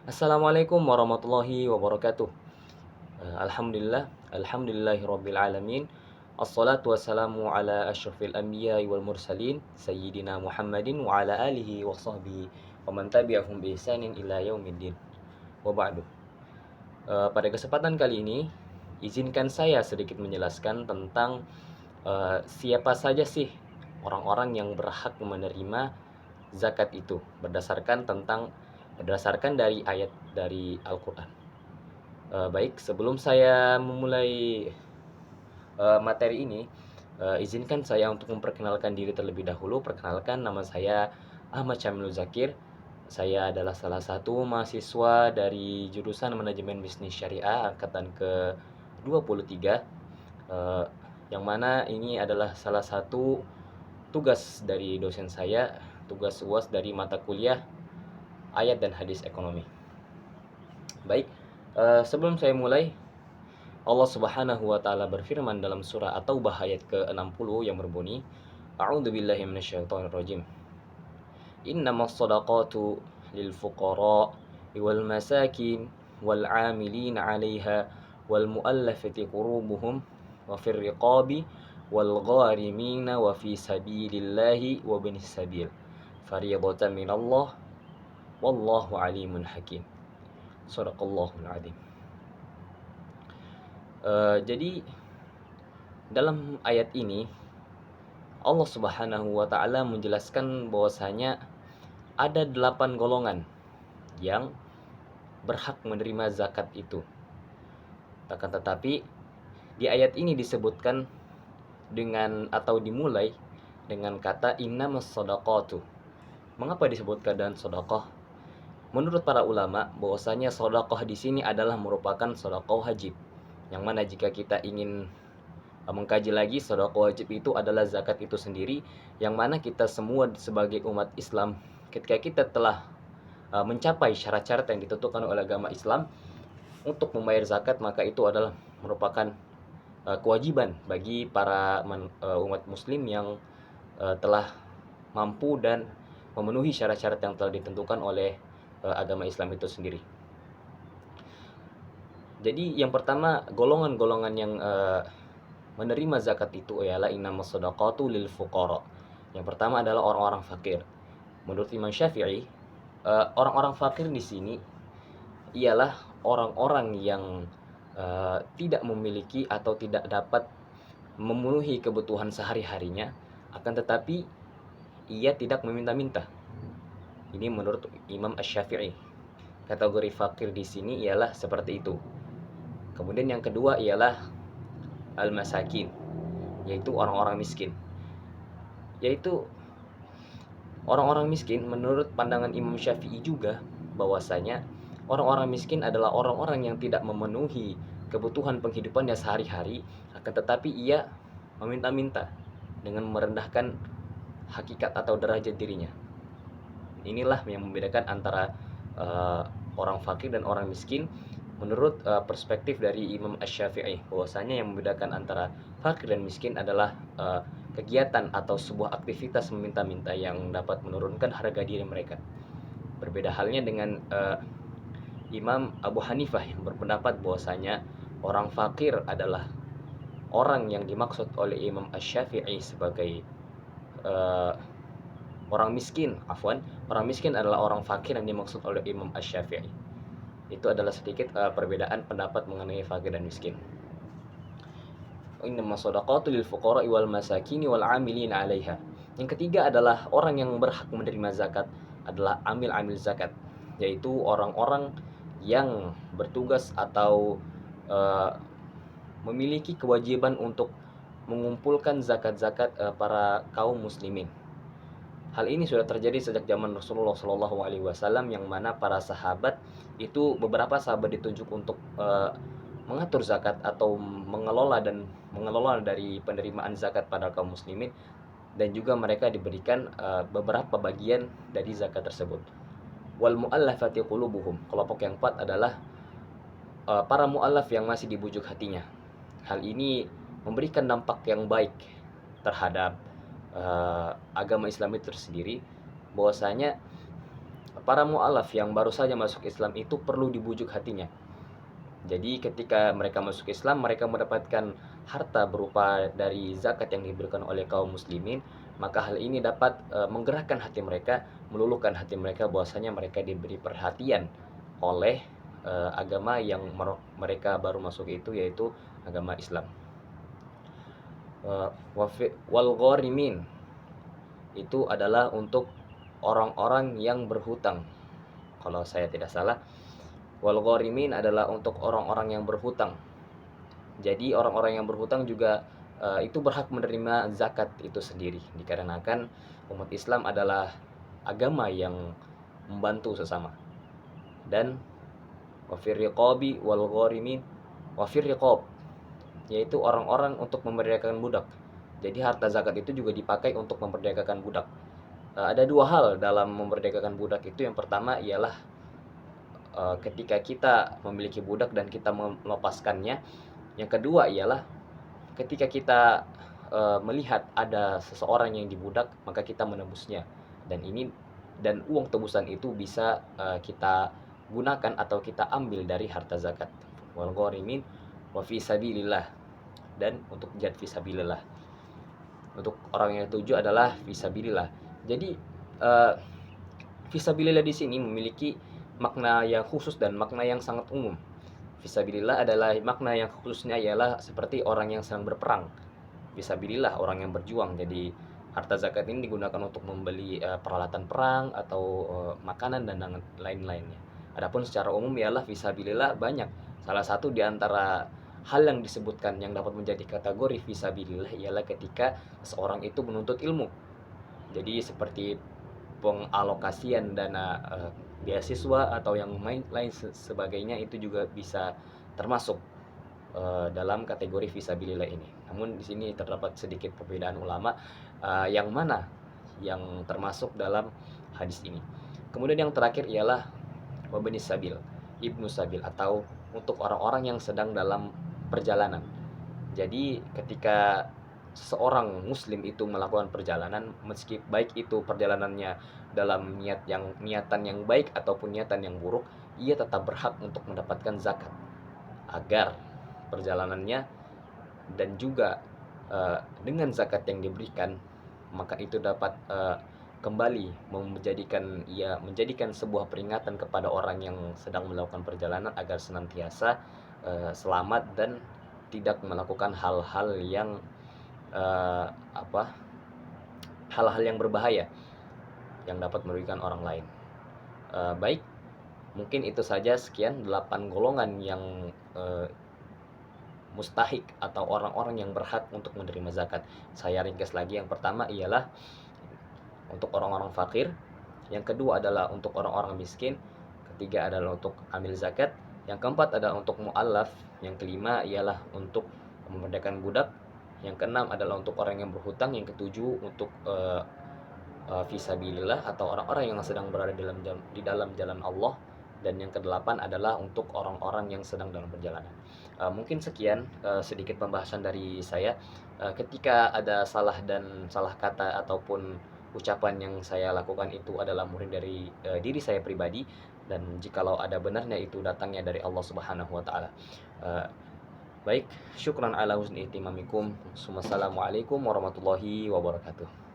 Assalamualaikum warahmatullahi wabarakatuh. Alhamdulillahirabbil alamin. Assalatu wassalamu ala asyrafil anbiya'i wal mursalin sayyidina Muhammadin wa ala alihi wa sahbihi wa man tabi'ahum bi ihsanin ila yaumiddin. Wa ba'du. Pada kesempatan kali ini izinkan saya sedikit menjelaskan tentang siapa saja sih orang-orang yang berhak menerima zakat itu berdasarkan dari ayat dari Al-Qur'an. Baik, sebelum saya memulai materi ini, izinkan saya untuk memperkenalkan diri terlebih dahulu. Perkenalkan, nama saya Ahmad Syamil Zakir. Saya adalah salah satu mahasiswa dari jurusan Manajemen Bisnis Syariah angkatan ke-23, yang mana ini adalah salah satu tugas dari dosen saya, tugas UAS dari mata kuliah Ayat dan Hadis Ekonomi. Baik, sebelum saya mulai, Allah Subhanahu wa taala berfirman dalam surah At-Taubah ayat ke-60 yang berbunyi, A'udzubillahi minasyaitonirrajim. Innamas shadaqatu lil fuqara wal masakin wal 'amilin 'alaiha wal mu'allafati qulubuhum wa fir riqabi wal gharimina wa fi sabilillahi wa ibnis sabil. Fariidatan minallah wallahu alimun hakim. Shadaqallahul adzim. Jadi dalam ayat ini Allah Subhanahu wa taala menjelaskan bahwasanya ada 8 golongan yang berhak menerima zakat itu. Akan tetapi di ayat ini disebutkan dengan atau dimulai dengan kata innamas shadaqatu. Mengapa disebutkan dengan sedekah? Menurut para ulama bahwasanya sedekah di sini adalah merupakan sedekah wajib. Yang mana jika kita ingin mengkaji lagi, sedekah wajib itu adalah zakat itu sendiri, yang mana kita semua sebagai umat Islam ketika kita telah mencapai syarat-syarat yang ditentukan oleh agama Islam untuk membayar zakat, maka itu adalah merupakan kewajiban bagi para umat muslim yang telah mampu dan memenuhi syarat-syarat yang telah ditentukan oleh agama Islam itu sendiri. Jadi yang pertama, golongan-golongan yang menerima zakat itu ialah innamas shadaqatu lil fuqara. Yang pertama adalah orang-orang fakir. Menurut Imam Syafi'i, orang-orang fakir di sini ialah orang-orang yang tidak memiliki atau tidak dapat memenuhi kebutuhan sehari-harinya, akan tetapi ia tidak meminta-minta. Ini menurut Imam Asy-Syafi'i. Kategori fakir di sini ialah seperti itu. Kemudian yang kedua ialah al-masakin, yaitu orang-orang miskin. Yaitu orang-orang miskin menurut pandangan Imam Syafi'i juga bahwasanya orang-orang miskin adalah orang-orang yang tidak memenuhi kebutuhan penghidupannya sehari-hari, akan tetapi ia meminta-minta dengan merendahkan hakikat atau derajat dirinya. Inilah yang membedakan antara orang fakir dan orang miskin menurut perspektif dari Imam Asy-Syafi'i, bahwasanya yang membedakan antara fakir dan miskin adalah kegiatan atau sebuah aktivitas meminta-minta yang dapat menurunkan harga diri mereka. Berbeda halnya dengan Imam Abu Hanifah yang berpendapat bahwasanya orang fakir adalah orang yang dimaksud oleh Imam Asy-Syafi'i sebagai orang miskin. Orang miskin adalah orang fakir yang dimaksud oleh Imam Asy-Syafi'i. Itu adalah sedikit perbedaan pendapat mengenai fakir dan miskin. Innamas shadaqatu lil fuqara'i wal masakini wal 'amilina 'alaiha. Yang ketiga adalah orang yang berhak menerima zakat adalah amil-amil zakat, yaitu orang-orang yang bertugas atau memiliki kewajiban untuk mengumpulkan zakat-zakat para kaum muslimin. Hal ini sudah terjadi sejak zaman Rasulullah SAW, yang mana para sahabat itu, beberapa sahabat ditunjuk untuk mengatur zakat atau mengelola dari penerimaan zakat pada kaum muslimin, dan juga mereka diberikan beberapa bagian dari zakat tersebut. Wal mu'allafati qulubuhum. Kelompok yang keempat adalah para mu'allaf yang masih dibujuk hatinya. Hal ini memberikan dampak yang baik terhadap agama Islam itu sendiri, bahwasanya para mu'alaf yang baru saja masuk Islam itu perlu dibujuk hatinya. Jadi ketika mereka masuk Islam, mereka mendapatkan harta berupa dari zakat yang diberikan oleh kaum muslimin, maka hal ini dapat menggerakkan hati mereka, meluluhkan hati mereka bahwasanya mereka diberi perhatian oleh agama yang mereka baru masuk itu, yaitu agama Islam. Wal gharimin itu adalah untuk orang-orang yang berhutang. Kalau saya tidak salah, wal gharimin adalah untuk orang-orang yang berhutang. Jadi orang-orang yang berhutang juga itu berhak menerima zakat itu sendiri, dikarenakan umat Islam adalah agama yang membantu sesama. Dan wafir riqabi wal gharimin, wafir riqab yaitu orang-orang untuk memerdekakan budak. Jadi harta zakat itu juga dipakai untuk memerdekakan budak. Ada dua hal dalam memerdekakan budak itu. Yang pertama ialah ketika kita memiliki budak dan kita melepaskannya. Yang kedua ialah ketika kita melihat ada seseorang yang dibudak, maka kita menebusnya. Dan uang tebusan itu bisa kita gunakan atau kita ambil dari harta zakat. Wal gharimin wa fi sabilillah, dan untuk jihad fisabilillah. Untuk orang yang tujuh adalah fisabilillah. Jadi fisabilillah di sini memiliki makna yang khusus dan makna yang sangat umum. Fisabilillah adalah makna yang khususnya ialah seperti orang yang sedang berperang. Fisabilillah orang yang berjuang. Jadi harta zakat ini digunakan untuk membeli peralatan perang atau makanan dan lain-lainnya. Adapun secara umum ialah fisabilillah banyak. Salah satu di antara hal yang disebutkan yang dapat menjadi kategori fisabilillah ialah ketika seorang itu menuntut ilmu. Jadi seperti pengalokasian dana beasiswa atau yang lain sebagainya, itu juga bisa termasuk dalam kategori fisabilillah ini. Namun di sini terdapat sedikit perbedaan ulama yang mana yang termasuk dalam hadis ini. Kemudian yang terakhir ialah wabni sabil, ibnu sabil, atau untuk orang-orang yang sedang dalam perjalanan. Jadi ketika seorang muslim itu melakukan perjalanan, meski baik itu perjalanannya dalam niatan yang baik ataupun niatan yang buruk, ia tetap berhak untuk mendapatkan zakat agar perjalanannya dan juga dengan zakat yang diberikan, maka itu dapat kembali menjadikan sebuah peringatan kepada orang yang sedang melakukan perjalanan agar senantiasa selamat dan tidak melakukan hal-hal yang hal-hal yang berbahaya yang dapat merugikan orang lain. Baik, mungkin itu saja, sekian 8 golongan yang mustahik atau orang-orang yang berhak untuk menerima zakat. Saya ringkas lagi. Yang pertama ialah untuk orang-orang fakir, yang kedua adalah untuk orang-orang miskin, ketiga adalah untuk amil zakat, yang keempat adalah untuk mu'allaf, yang kelima ialah untuk memerdekakan budak, yang keenam adalah untuk orang yang berhutang, yang ketujuh untuk fisabilillah atau orang-orang yang sedang berada di dalam jalan Allah, dan yang kedelapan adalah untuk orang-orang yang sedang dalam perjalanan. Mungkin sekian sedikit pembahasan dari saya. Ketika ada salah kata ataupun ucapan yang saya lakukan itu adalah murni dari diri saya pribadi, dan jikalau ada benarnya itu datangnya dari Allah Subhanahu wa taala. Baik, syukran ala husni ihtimamikum. Wassalamualaikum warahmatullahi wabarakatuh.